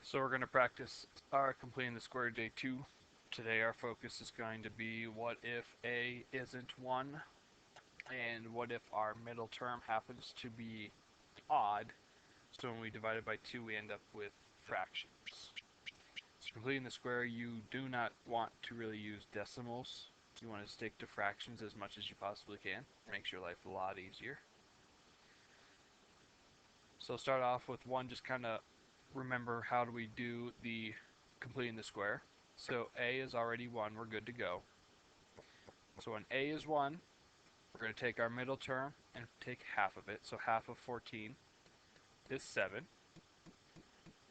So we're going to practice our completing the square day 2. Today our focus is going to be what if a isn't 1, and what if our middle term happens to be odd, so when we divide it by 2 we end up with fractions. So completing the square, you do not want to really use decimals. You want to stick to fractions as much as you possibly can. It makes your life a lot easier. So start off with 1, just kind of remember how do we do the completing the square. So a is already 1, we're good to go. So when a is 1, we're going to take our middle term and take half of it. So half of 14 is 7.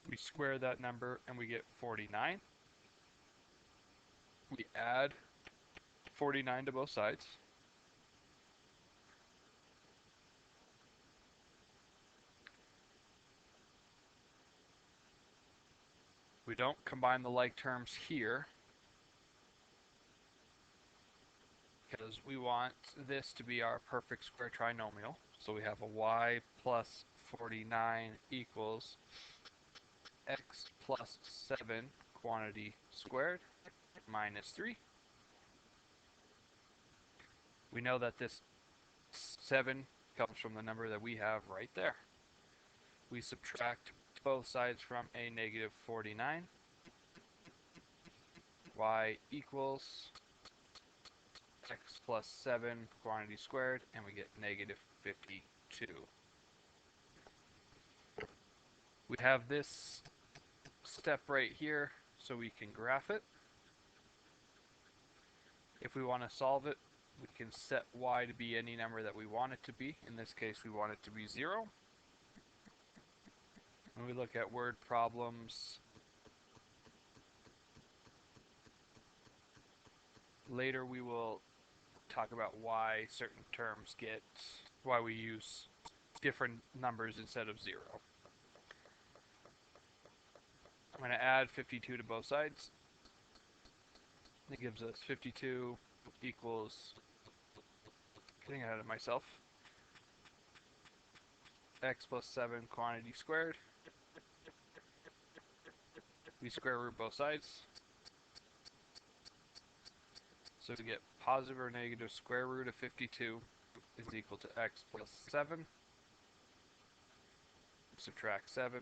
We square that number and we get 49. We add 49 to both sides. We don't combine the like terms here because we want this to be our perfect square trinomial. So we have a y plus 49 equals x plus 7 quantity squared minus 3. We know that this 7 comes from the number that we have right there. We subtract both sides from a negative 49. Y equals x plus 7 quantity squared, and we get negative 52. We have this step right here, so we can graph it. If we want to solve it, we can set y to be any number that we want it to be. In this case, we want it to be 0. When we look at word problems later, we will talk about why certain terms get, why we use different numbers instead of 0. I'm going to add 52 to both sides. That gives us 52 equals, getting ahead of myself, x plus 7 quantity squared. We square root both sides. So we get positive or negative square root of 52 is equal to x plus 7. Subtract 7.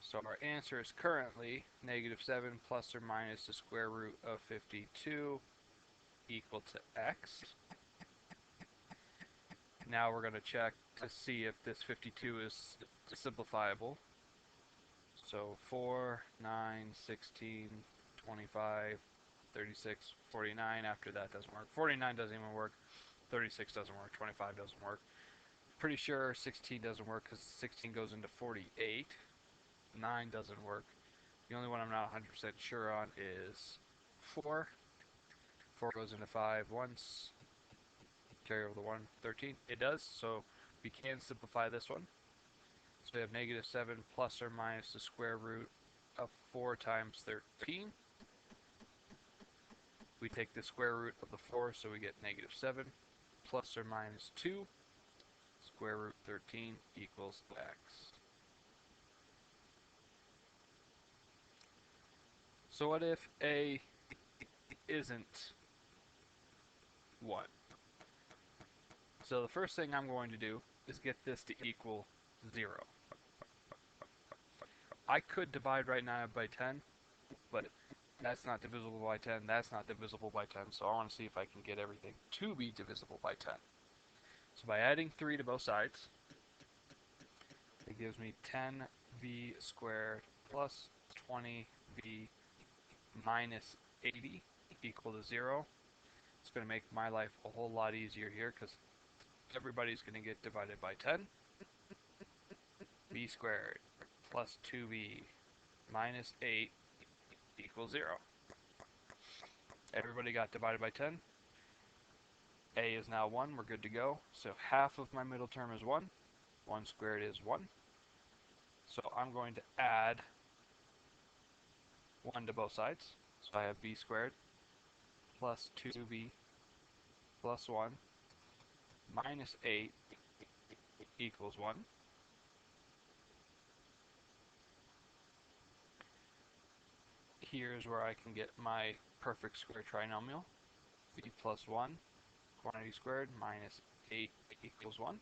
So our answer is currently negative 7 plus or minus the square root of 52 equal to x. Now we're going to check to see if this 52 is simplifiable. So 4, 9, 16, 25, 36, 49. After that doesn't work. 49 doesn't even work. 36 doesn't work. 25 doesn't work. Pretty sure 16 doesn't work because 16 goes into 48. 9 doesn't work. The only one I'm not 100% sure on is 4. 4 goes into 5 once. Carry over the 1, 13. It does, so we can simplify this one. So we have negative 7 plus or minus the square root of 4 times 13. We take the square root of the 4, so we get negative 7 plus or minus 2. Square root 13 equals x. So what if a isn't 1? So the first thing I'm going to do is get this to equal 0. I could divide right now by 10, but that's not divisible by 10, that's not divisible by 10, so I want to see if I can get everything to be divisible by 10. So by adding 3 to both sides, it gives me 10b squared plus 20b minus 80 equal to 0. It's going to make my life a whole lot easier here because everybody's going to get divided by 10. b squared plus 2b minus 8 equals 0. Everybody got divided by 10. A is now 1. We're good to go. So half of my middle term is 1. 1 squared is 1. So I'm going to add 1 to both sides. So I have b squared plus 2b plus 1 minus 8 equals 1. here's where I can get my perfect square trinomial. B plus 1 quantity squared minus 8 equals 1.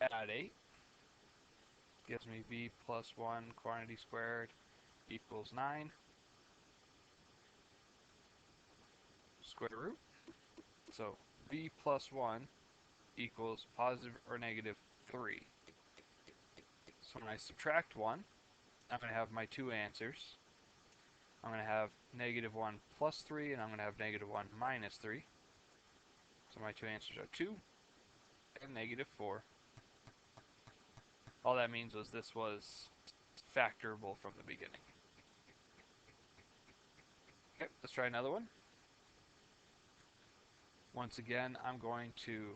Add 8 gives me b plus 1 quantity squared equals 9. Square root. So b plus 1 equals positive or negative 3. So when I subtract 1, I'm going to have my two answers. I'm going to have negative 1 plus 3, and I'm going to have negative 1 minus 3. So my two answers are 2 and negative 4. All that means was this was factorable from the beginning. Okay, let's try another one. Once again, I'm going to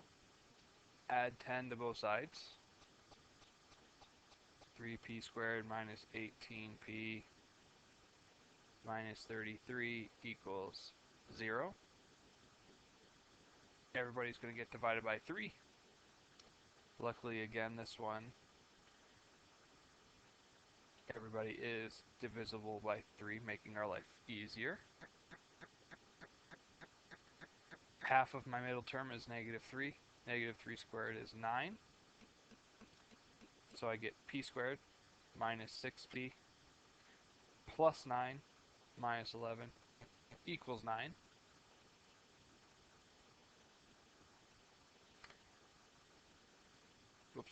add 10 to both sides. 3p squared minus 18p minus 33 equals 0. Everybody's going to get divided by 3. Luckily, again, this one, everybody is divisible by 3, making our life easier. Half of my middle term is negative 3. Negative 3 squared is 9. So I get p squared minus 6p plus 9 minus 11 equals 9. Oops.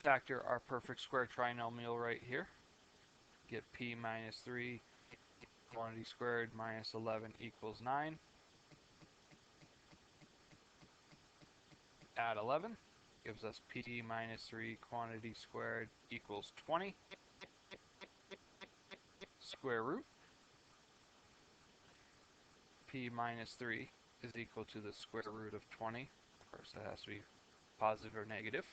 Factor our perfect square trinomial right here. Get p minus 3 quantity squared minus 11 equals 9. Add 11 gives us p minus 3 quantity squared equals 20. Square root. P minus 3 is equal to the square root of 20. Of course, that has to be positive or negative.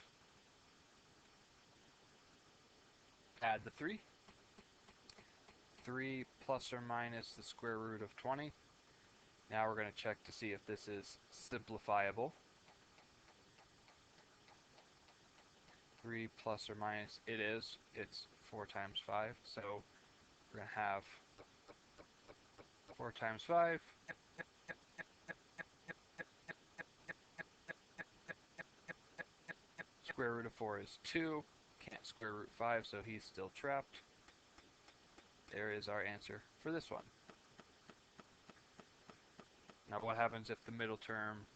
Add the 3. 3 plus or minus the square root of 20. Now we're going to check to see if this is simplifiable. 3 plus or minus, it is. It's 4 times 5. So we're going to have 4 times 5. Square root of 4 is 2. Can't square root 5, so he's still trapped. There is our answer for this one. Now what happens if the middle term,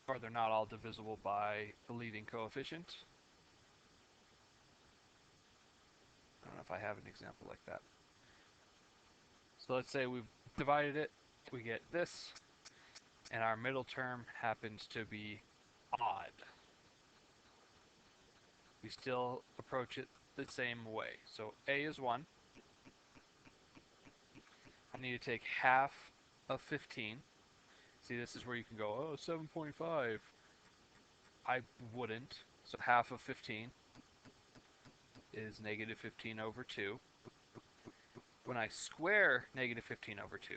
or they're not all divisible by the leading coefficient? I don't know if I have an example like that. So let's say we've divided it, we get this, and our middle term happens to be odd. We still approach it the same way. So a is 1. I need to take half of 15. See, this is where you can go, oh, 7.5. I wouldn't. So half of 15 is negative 15 over 2. When I square negative 15 over 2,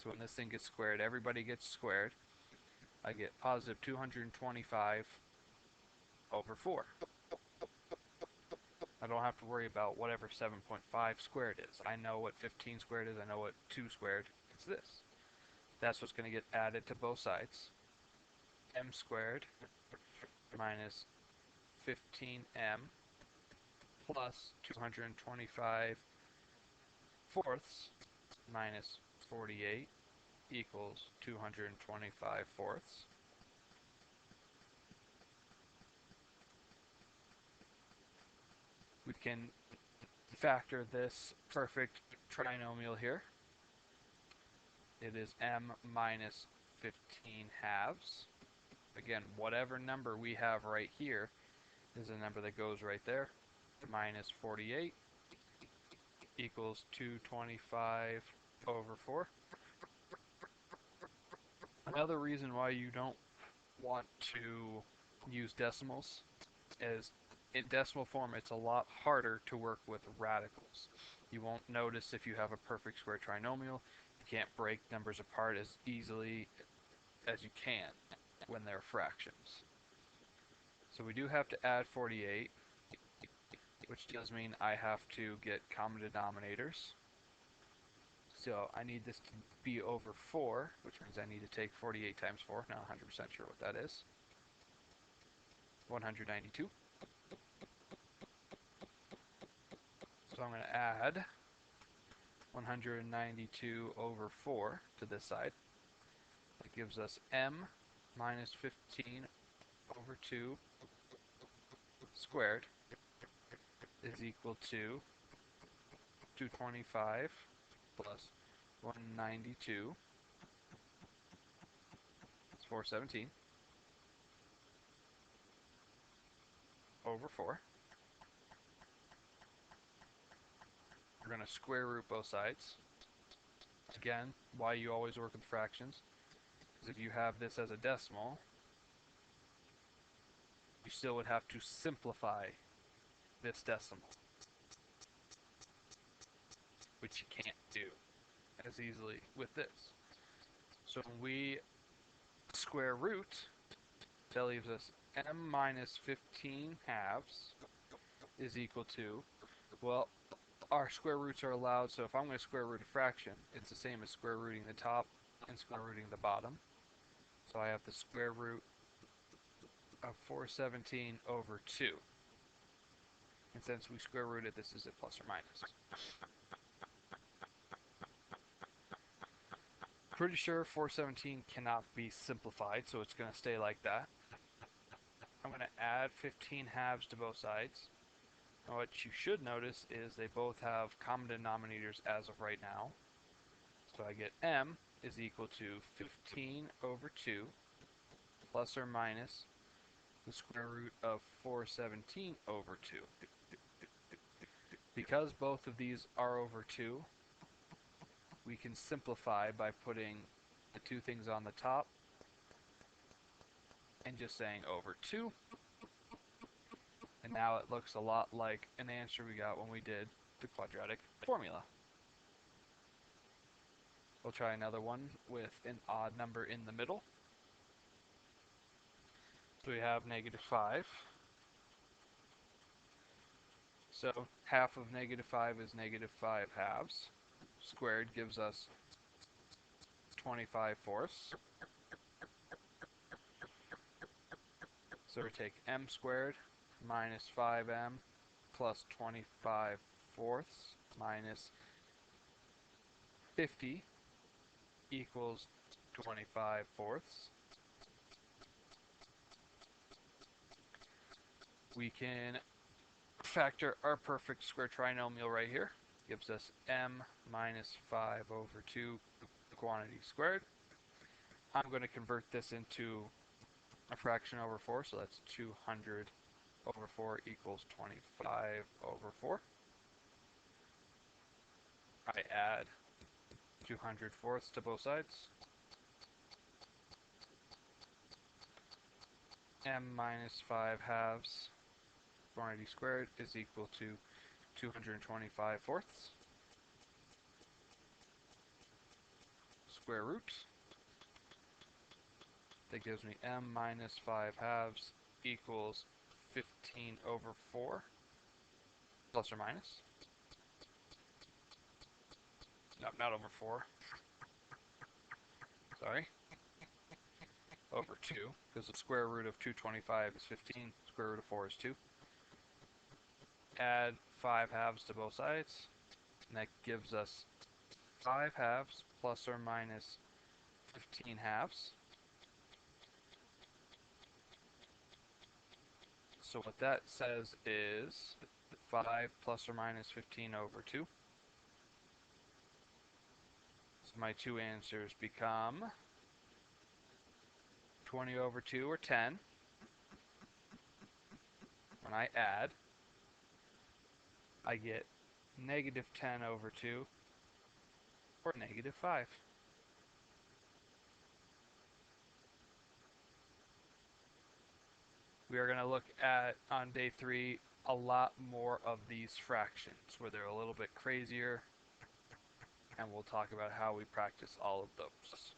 so when this thing gets squared, everybody gets squared, I get positive 225 over 4. I don't have to worry about whatever 7.5 squared is. I know what 15 squared is. I know what 2 squared is this. That's what's going to get added to both sides. M squared minus 15m plus 225 fourths minus 48 equals 225 fourths. We can factor this perfect trinomial here. It is m minus 15 halves. Again, whatever number we have right here is a number that goes right there. Minus 48 equals 225 over 4. Another reason why you don't want to use decimals is in decimal form it's a lot harder to work with radicals. You won't notice if you have a perfect square trinomial. You can't break numbers apart as easily as you can when they're fractions. So we do have to add 48, which does mean I have to get common denominators. So I need this to be over 4, which means I need to take 48 times 4. Not 100% sure what that is. 192. So I'm going to add 192 over 4 to this side. That gives us m minus 15 over 2 squared is equal to 225 plus 192. It's 417 over 4. We're going to square root both sides. Again, why you always work with fractions is if you have this as a decimal, you still would have to simplify this decimal, which you can't do as easily with this. So when we square root, that leaves us m minus 15 halves is equal to, well, our square roots are allowed, so if I'm going to square root a fraction, it's the same as square rooting the top and square rooting the bottom. So I have the square root of 417 over 2. And since we square rooted, this is a plus or minus. Pretty sure 417 cannot be simplified, so it's going to stay like that. I'm going to add 15 halves to both sides. Now what you should notice is they both have common denominators as of right now. So I get m is equal to 15 over 2 plus or minus the square root of 417 over 2. Because both of these are over 2, we can simplify by putting the two things on the top and just saying over 2. And now it looks a lot like an answer we got when we did the quadratic formula. We'll try another one with an odd number in the middle. So we have -5. So half of -5 is -5 halves. Squared gives us 25 fourths. So we take m squared minus 5m plus 25 fourths minus 50 equals 25 fourths. We can factor our perfect square trinomial right here. Gives us m minus 5 over 2 quantity squared. I'm going to convert this into a fraction over 4, so that's 200 over 4 equals 25 over 4. I add 200 fourths to both sides. M minus 5 halves quantity squared is equal to 225 fourths. Square root. That gives me m minus 5 halves equals 15 over 4, plus or minus. No, not over 4. Sorry. Over 2, because the square root of 225 is 15, square root of 4 is 2. Add 5 halves to both sides, and that gives us 5 halves plus or minus 15 halves. So what that says is 5 plus or minus 15 over 2. So my two answers become 20 over 2, or 10. When I add, I get -10 over 2, or -5. We are going to look at, on day 3, a lot more of these fractions, where they're a little bit crazier, and we'll talk about how we practice all of those.